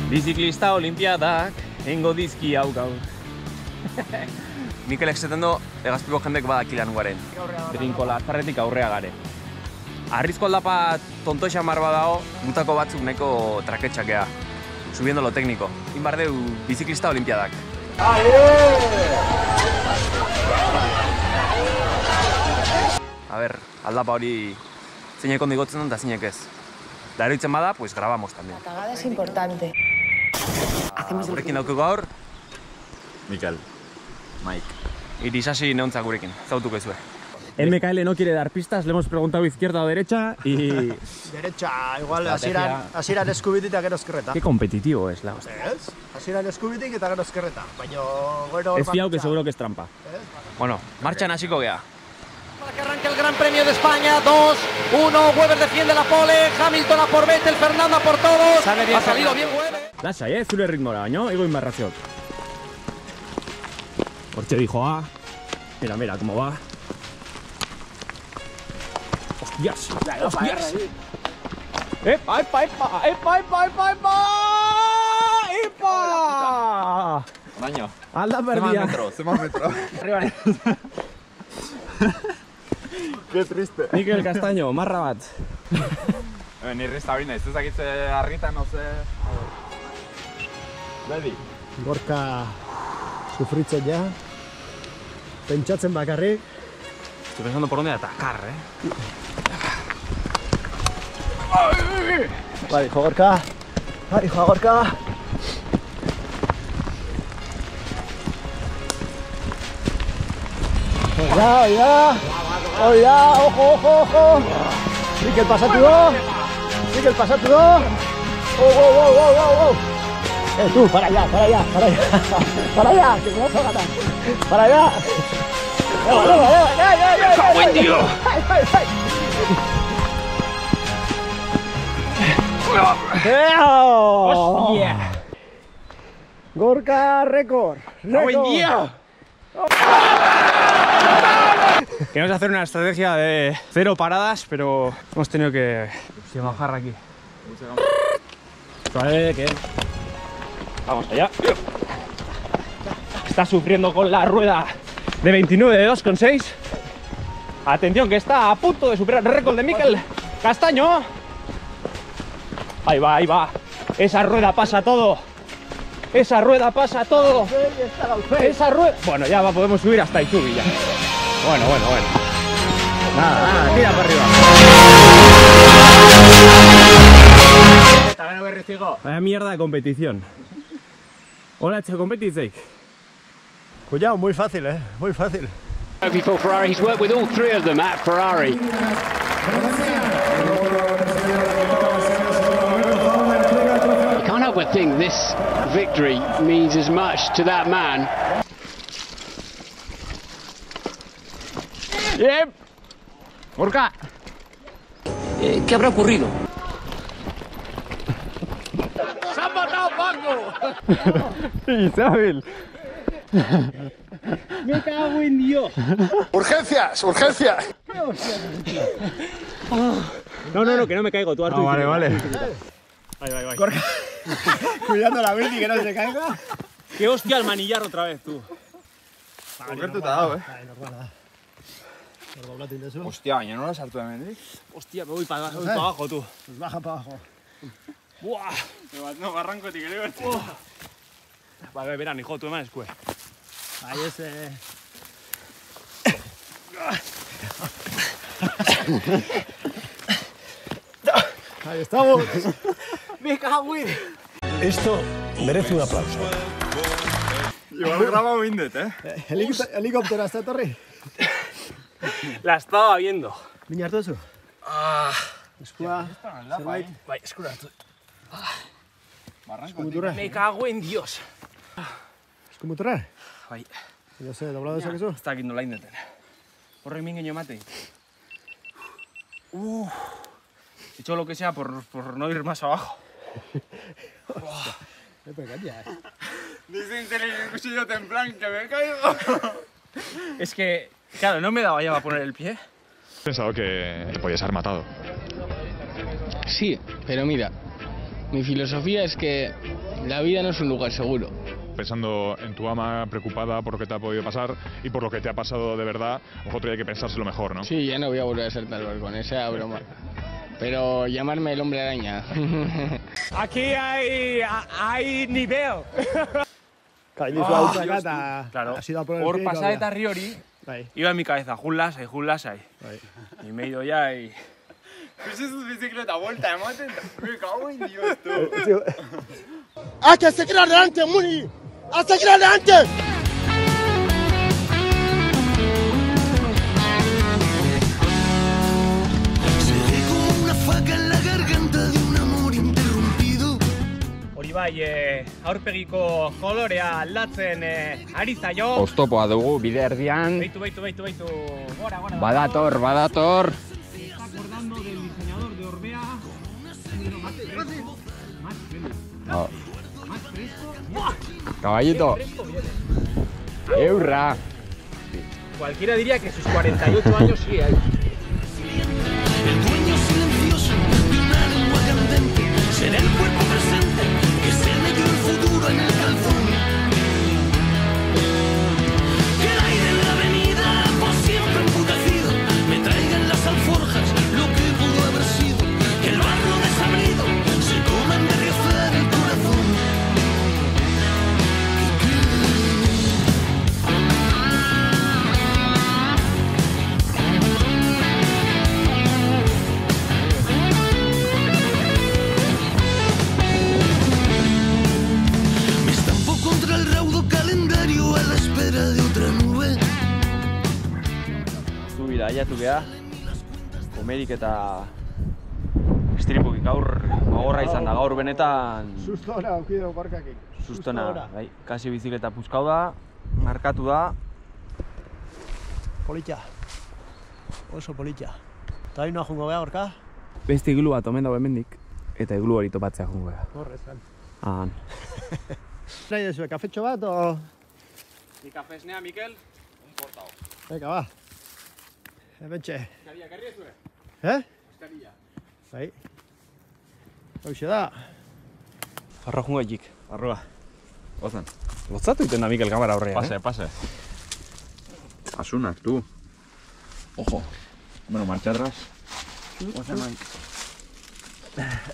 Biziklista olimpiadak eingo dizki hau gaur. Mikel esaten du, Hegazpiko jendek badakilan guaren. Trinkola azparretik aurrea gare. Arrizko aldapa tonto xamar badago, mutako batzuk neko traketxakea. Subiendo lo técnico. Inbardeu biziklista olimpiadak. A ver, aldapa hori zeinek ondo igotzen duen eta zeinek ez. Da eroitzen bada, pues grabamos también. La cagada es importante. Gurekin dauku gaur, Mikel, Mike. irisasi neontzak gurekin, zautuko ezue. MKL no quiere dar pistas, le hemos preguntado izquierda o derecha y... Derecha, igual hasieran eskubitik eta gero ezkerreta. Qué competitivo es la hostia. Ez? Hasieran eskubitik eta gero ezkerreta. Baina gero... Es fiado que seguro que es trampa. Bueno, martxan hasiko gea. Para que arranque el Gran Premio de España, 2-1, Webber defiende la pole, Hamilton a por Vettel, Fernando a por todos, ha salido bien Webber. Lasai, zure ritmora, baino, ego inbarraziot. Hortxe dijo A. Mira, mira, cómo va. ¡Hostias! ¡Hostias! ¡Epa, epa, epa! ¡Epa, epa, epa, epa! ¡Epa! Baino. Alda perdida. Zeman metro. Arriba. Qué triste. Mikel Castaño, marra bat. Nirri ez da hori nahiz, ezakitze harritan, oze... Bedi. Gorka sufritzen ja. Pentsatzen bakarrik. Estoy pensando por dónde atacar, Bai, hijo Gorka. Bai, hijo Gorka. Oia! Oia! Ojo, ojo, ojo! Mikel pasatu do! Mikel pasatu do! Oh! Tú, para allá! ¡Para allá! ¡Que me vas a ganar! ¡Para allá! ¡Buen tío! ¡Hostia! Gorka, récord. ¡Buen día! Queremos hacer una estrategia de 0 paradas, pero hemos tenido que bajar aquí. Vale, ¿qué? Vamos allá. Está sufriendo con la rueda de 29 de 2,6. Atención que está a punto de superar el récord de Mikel Castaño. Ahí va, ahí va. Esa rueda pasa todo. Esa rueda pasa todo. Esa rueda... Bueno, ya podemos subir hasta Itubi ya. Bueno. Nada, tira para arriba. Vaya mierda de competición. Hola, che, competitzek. Cuidado, muy fácil, muy fácil. Before Ferrari, he's worked with all three of them at Ferrari. You can't help but think this victory means as much to that man. Yep. Gorka. ¿Qué habrá ocurrido? ¡Se han matado, Paco! Isabel. Me cago en Dios. ¡Urgencias! ¡Urgencias! No, que no me caigo, tú Artur. Vale. Ahí. Gorka. Cuidando la bici que no se caiga. Qué hostia el manillar otra vez, tú. Okertu eta dago, Doblatin dezu. Hostia, baina nola sartu da hemendik? Hostia, me voy para abajo, tú. Pues baja para abajo. Buah. No, barrankotik ere bertu. Vale, verán, hijo, tú eman eskue. Ahí ese... Ahí estamos. Me cago en... Esto merece un aplauso. Igual grabau indet, Helikoptera hasta etorri. La estaba viendo. Min hartu zu? Eskua, zerbait. Bai, eskura hartu. Eskumuturra. Me cago en Dios. Eskumuturra? Bai. No sé, doblado dezakezu? Ez dakit nola indeten. Horrek min genio ematei. He hecho lo que sea por no ir más abajo. Epe, gaina, Dicen que el cuchillo en plan que me caigo. Es que, claro, no me daba ya para poner el pie. He pensado que te podías haber matado. Sí, pero mira, Mi filosofía es que la vida no es un lugar seguro. Pensando en tu ama, preocupada por lo que te ha podido pasar y por lo que te ha pasado de verdad, a lo mejor hay que pensárselo mejor, ¿no? Sí, ya no voy a volver a ser tal con esa broma. Pero llamarme el hombre araña. Aquí hay nivel. Claro. Ha sido a por el Por pie y pasar de todavía. Tarriori, Ahí. iba en mi cabeza, Julas ahí. Ahí. Y me he ido ya y... Pues es bicicleta vuelta, me cago en Dios, tú. ¡Hay que seguir adelante, Muni! ¡A seguir adelante! Seré como una faca en la garganta de un amor interrumpido. Hori bai, aurpegiko kolorea aldatzen ari zaio. Oztopoa dugu bide erdian. Beitu. Gora. Badator. Se está acordando del diseñador de Orbea. Más fresco. Oh. Más fresco. Caballito. Fresco viene. Eurra. Cualquiera diría que sus 48 años sí hay. El dueño silencioso de una lengua candente. Será el cuerpo presente que se metió el futuro en el calzón. Que el aire en la avenida, por siempre emputecido, me traiga en las alforjas lo que pudo haber sido. Que el barro desabrido se coma en derriozar el corazón. Me estampo contra el raudo calendario a la espera de otra nube. Zu bidaiatu geha, komerik eta istripuki gaur gogorra izan da, gaur benetan Sustona, aukido, gorkakin. sustona, bai, kasi bizikleta puskau da, markatu da. Politxa. Oso politxa. Eta hain noa jungo beha, gorka? Beste iglu bat omen dago hemendik eta iglu hori topatzea jungo gara. Horrezan. Han. Nahi dezu, kafetxo bat, o...? Ni kafesnea, Mikel. Venga, ba. Hementxe. Karri ezue. Eh? Bai. Hauxe da. Arro jungo egik, arroa. Gozan. Gotzatu iten da Mikel kamera horrean, Pase. Asunak, tú. Ojo. Bueno, marcha atrás.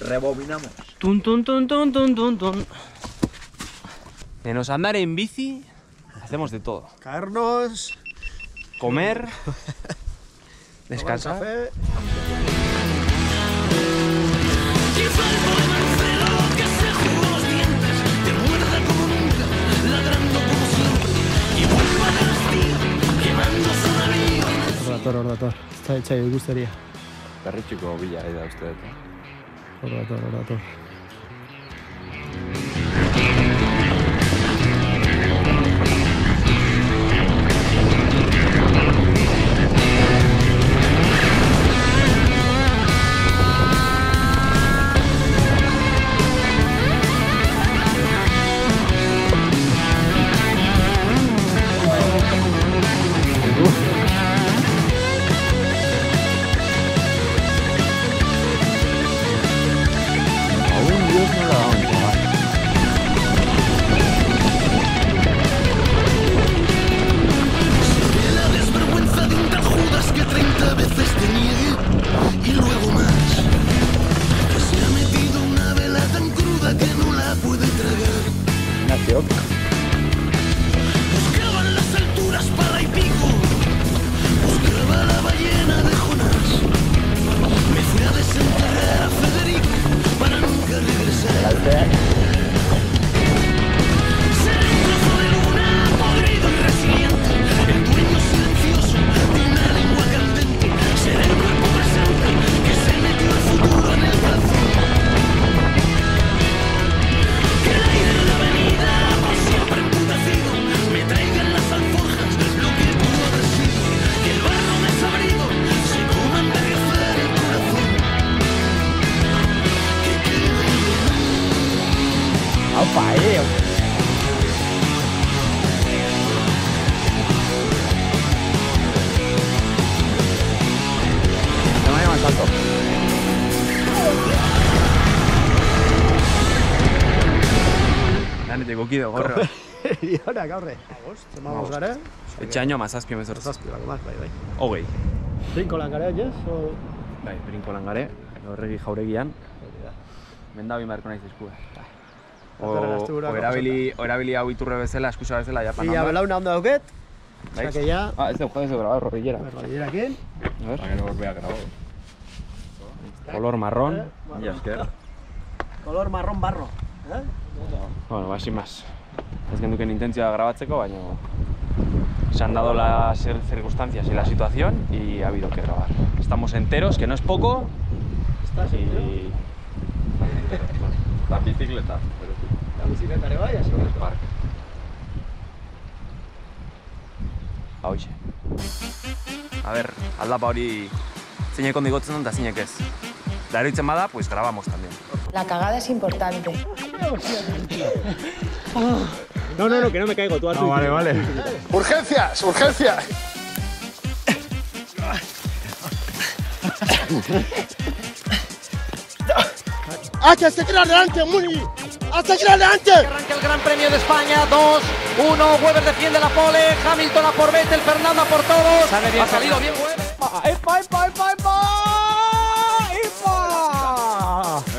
Rebobinamos. Tun. Menos andar en bici, hacemos de todo. Caernos. Comer, Tomar descansar. café. Y fue el poema Marcelo que se jugó los dientes, te muerda como nunca, ladrando como siempre, y vuelva al hastío, quemando su navío. Hordator. Ez da etxai ikusteria. Berritxuko bila da uste dut. Hordator. La desvergüenza de un tal Judas que 30 veces te niegue, y luego más, que se ha metido una vela tan cruda que no la puede tragar. Buscaba en las alturas para y pico, buscaba la ballena de Jonás. Me fui a desenterrar a Federico para nunca regresar. Seré un trozo de luna podrido y resiliente, el dueño silencioso de una lengua candente. Seré el cuerpo presente que se metió el futuro en el calzón. Que el aire en la avenida, por siempre emputecido, me traiga en las alforjas lo que pudo haber sido. Que el barro desabrido se coma en derriozar el corazón. Que quede Tribukide gorra. Ionak, aurre. Zemamos gare? Etxaino mazazpio mezortz. Zazpilako bai. Hogei. Trinko lan gare, yes? Bai, brinko lan gare, horregi jauregian. Mendabi marko naiz eskue. Erabili hau iturre bezala, eskusa bezala, japan handa. Belauna ondo dauket. Ez dugu jodez grabar rodillera. Rodillerakin. A ver. Para que no vea grabado. Color marrón. Y esker. Color marrón barro. Bueno, ba, sin más. Ez genduken intentzioa grabatzeko, baina se han dado las circunstancias y la situación y ha habido que grabar. Estamos enteros, que no es poco. Y... La bicicleta. La bicicleta ere bai, así. Hauxe. A ver, aldapa hori zeinek ondo igotzen dut eta zeinek ez. Da eroitzen bada, pues grabamos también. La cagada es importante. No, que no me caigo, tú a tu. Vale. ¡Urgencias! ¡Hasta seguir adelante, Muni! ¡Hasta seguir adelante! Arranca el Gran Premio de España, 2-1, Webber defiende la pole, Hamilton a por Vettel, Fernando a por todos. Ha salido bien Webber. ¡Epa!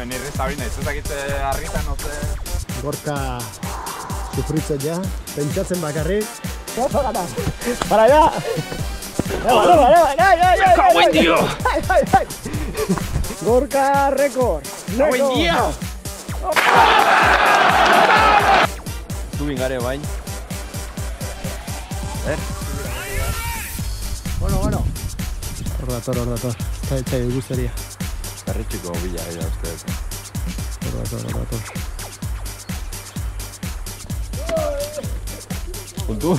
Ni restabina, ez dakitze harritan, no sé. Gorka sufritzen ja, pentsatzen bakarrik. Para allá! ¡Buen tío! Gorka récord! ¡Buen día! Zubin gare bain. Bueno. Hor dator. Eta gustaria. Berritxiko bila, uste. Hor dator. Puntu.